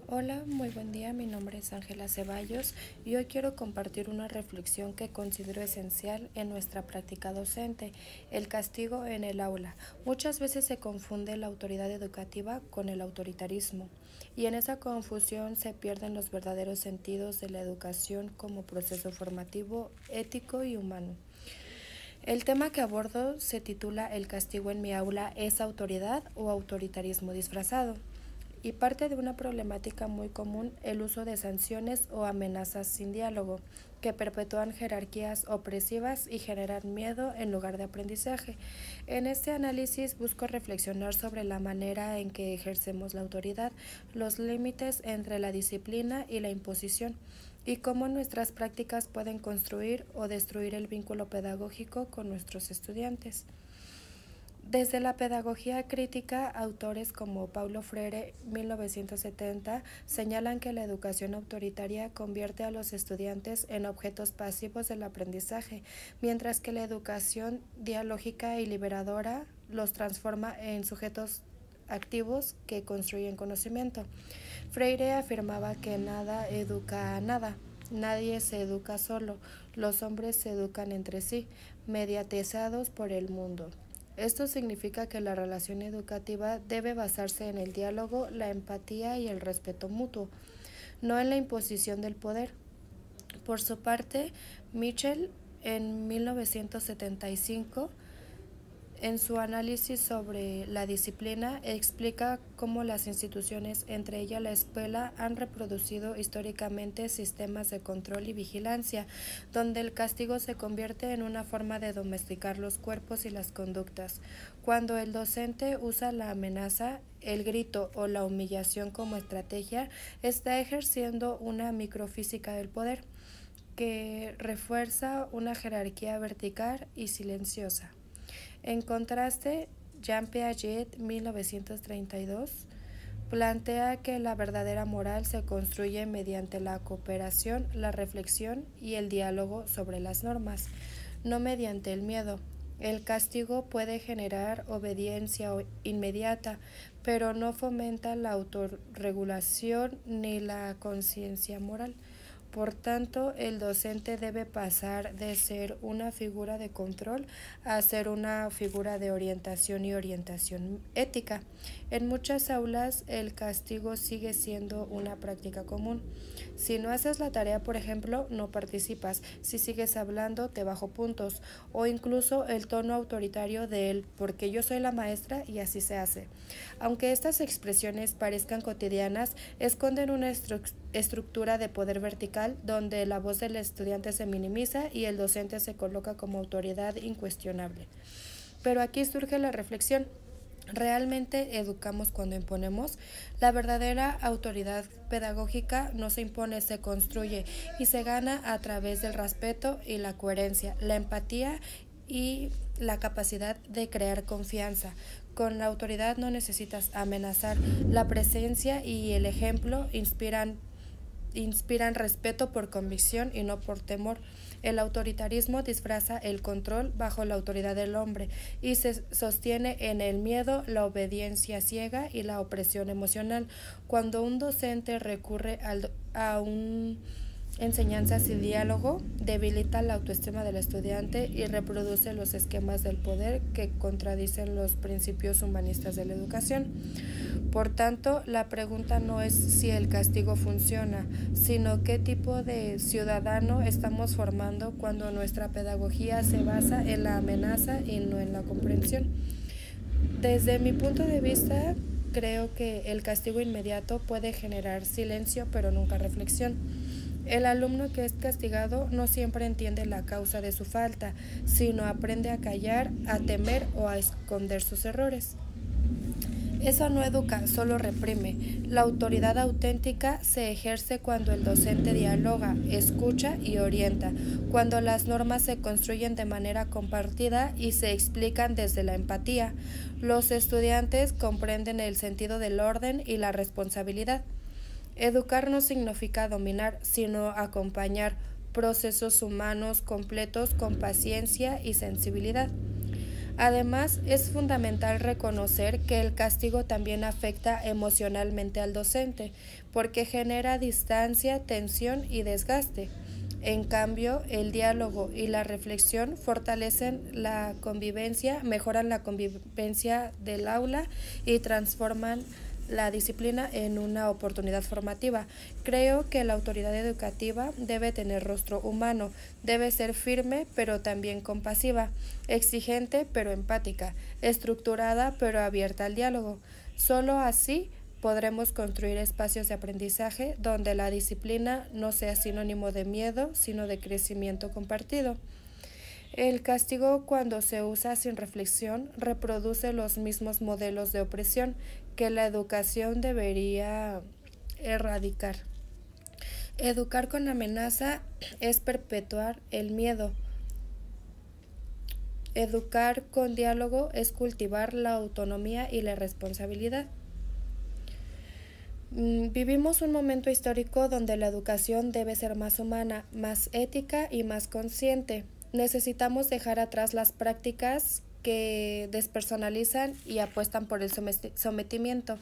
Hola, muy buen día. Mi nombre es Ángela Ceballos y hoy quiero compartir una reflexión que considero esencial en nuestra práctica docente, el castigo en el aula. Muchas veces se confunde la autoridad educativa con el autoritarismo y en esa confusión se pierden los verdaderos sentidos de la educación como proceso formativo, ético y humano. El tema que abordo se titula ¿El castigo en mi aula es autoridad o autoritarismo disfrazado? Y parte de una problemática muy común, el uso de sanciones o amenazas sin diálogo, que perpetúan jerarquías opresivas y generan miedo en lugar de aprendizaje. En este análisis busco reflexionar sobre la manera en que ejercemos la autoridad, los límites entre la disciplina y la imposición, y cómo nuestras prácticas pueden construir o destruir el vínculo pedagógico con nuestros estudiantes. Desde la pedagogía crítica, autores como Paulo Freire, 1970, señalan que la educación autoritaria convierte a los estudiantes en objetos pasivos del aprendizaje, mientras que la educación dialógica y liberadora los transforma en sujetos activos que construyen conocimiento. Freire afirmaba que nada educa a nada. Nadie se educa solo, los hombres se educan entre sí, mediatizados por el mundo. Esto significa que la relación educativa debe basarse en el diálogo, la empatía y el respeto mutuo, no en la imposición del poder. Por su parte, Mitchell, en 1975, en su análisis sobre la disciplina, explica cómo las instituciones, entre ellas la escuela, han reproducido históricamente sistemas de control y vigilancia, donde el castigo se convierte en una forma de domesticar los cuerpos y las conductas. Cuando el docente usa la amenaza, el grito o la humillación como estrategia, está ejerciendo una microfísica del poder que refuerza una jerarquía vertical y silenciosa. En contraste, Jean Piaget, 1932, plantea que la verdadera moral se construye mediante la cooperación, la reflexión y el diálogo sobre las normas, no mediante el miedo. El castigo puede generar obediencia inmediata, pero no fomenta la autorregulación ni la conciencia moral. Por tanto, el docente debe pasar de ser una figura de control a ser una figura de orientación y orientación ética. En muchas aulas, el castigo sigue siendo una práctica común. Si no haces la tarea, por ejemplo, no participas. Si sigues hablando, te bajo puntos. O incluso el tono autoritario de él, porque yo soy la maestra y así se hace. Aunque estas expresiones parezcan cotidianas, esconden una estructura de poder vertical donde la voz del estudiante se minimiza y el docente se coloca como autoridad incuestionable. Pero aquí surge la reflexión. ¿Realmente educamos cuando imponemos? La verdadera autoridad pedagógica no se impone, se construye y se gana a través del respeto y la coherencia, la empatía y la capacidad de crear confianza. Con la autoridad no necesitas amenazar. La presencia y el ejemplo inspiran respeto por convicción y no por temor. El autoritarismo disfraza el control bajo la autoridad del hombre y se sostiene en el miedo, la obediencia ciega y la opresión emocional. Cuando un docente recurre a un enseñanza sin diálogo, debilita la autoestima del estudiante y reproduce los esquemas del poder que contradicen los principios humanistas de la educación. Por tanto, la pregunta no es si el castigo funciona, sino qué tipo de ciudadano estamos formando cuando nuestra pedagogía se basa en la amenaza y no en la comprensión. Desde mi punto de vista, creo que el castigo inmediato puede generar silencio, pero nunca reflexión. El alumno que es castigado no siempre entiende la causa de su falta, sino aprende a callar, a temer o a esconder sus errores. Eso no educa, solo reprime. La autoridad auténtica se ejerce cuando el docente dialoga, escucha y orienta, cuando las normas se construyen de manera compartida y se explican desde la empatía. Los estudiantes comprenden el sentido del orden y la responsabilidad. Educar no significa dominar, sino acompañar procesos humanos completos con paciencia y sensibilidad. Además, es fundamental reconocer que el castigo también afecta emocionalmente al docente, porque genera distancia, tensión y desgaste. En cambio, el diálogo y la reflexión fortalecen la convivencia, mejoran la convivencia del aula y transforman la disciplina en una oportunidad formativa. Creo que la autoridad educativa debe tener rostro humano, debe ser firme pero también compasiva, exigente pero empática, estructurada pero abierta al diálogo. Solo así podremos construir espacios de aprendizaje donde la disciplina no sea sinónimo de miedo, sino de crecimiento compartido. El castigo, cuando se usa sin reflexión, reproduce los mismos modelos de opresión que la educación debería erradicar. Educar con amenaza es perpetuar el miedo. Educar con diálogo es cultivar la autonomía y la responsabilidad. Vivimos un momento histórico donde la educación debe ser más humana, más ética y más consciente. Necesitamos dejar atrás las prácticas que despersonalizan y apuestan por el sometimiento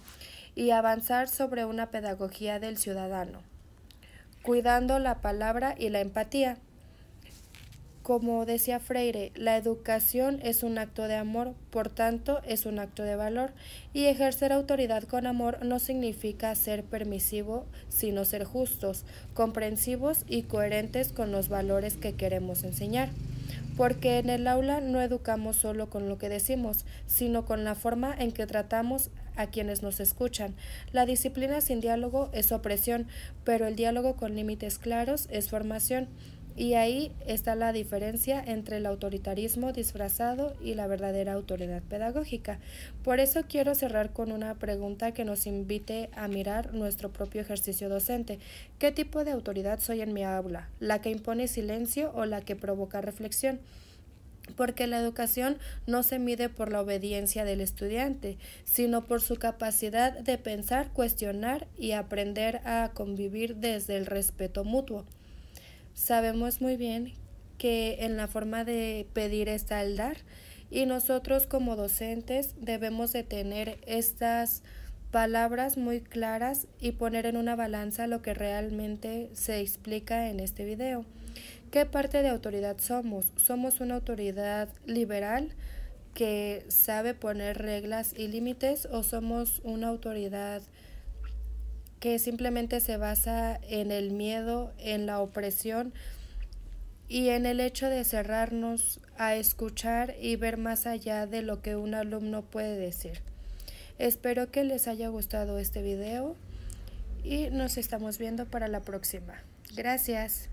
y avanzar sobre una pedagogía del ciudadano, cuidando la palabra y la empatía. Como decía Freire, la educación es un acto de amor, por tanto es un acto de valor, y ejercer autoridad con amor no significa ser permisivo, sino ser justos, comprensivos y coherentes con los valores que queremos enseñar. Porque en el aula no educamos solo con lo que decimos, sino con la forma en que tratamos a quienes nos escuchan. La disciplina sin diálogo es opresión, pero el diálogo con límites claros es formación. Y ahí está la diferencia entre el autoritarismo disfrazado y la verdadera autoridad pedagógica. Por eso quiero cerrar con una pregunta que nos invite a mirar nuestro propio ejercicio docente. ¿Qué tipo de autoridad soy en mi aula? ¿La que impone silencio o la que provoca reflexión? Porque la educación no se mide por la obediencia del estudiante, sino por su capacidad de pensar, cuestionar y aprender a convivir desde el respeto mutuo. Sabemos muy bien que en la forma de pedir está el dar, y nosotros como docentes debemos de tener estas palabras muy claras y poner en una balanza lo que realmente se explica en este video. ¿Qué parte de autoridad somos? ¿Somos una autoridad liberal que sabe poner reglas y límites, o somos una autoridad que simplemente se basa en el miedo, en la opresión y en el hecho de cerrarnos a escuchar y ver más allá de lo que un alumno puede decir? Espero que les haya gustado este video y nos estamos viendo para la próxima. Gracias.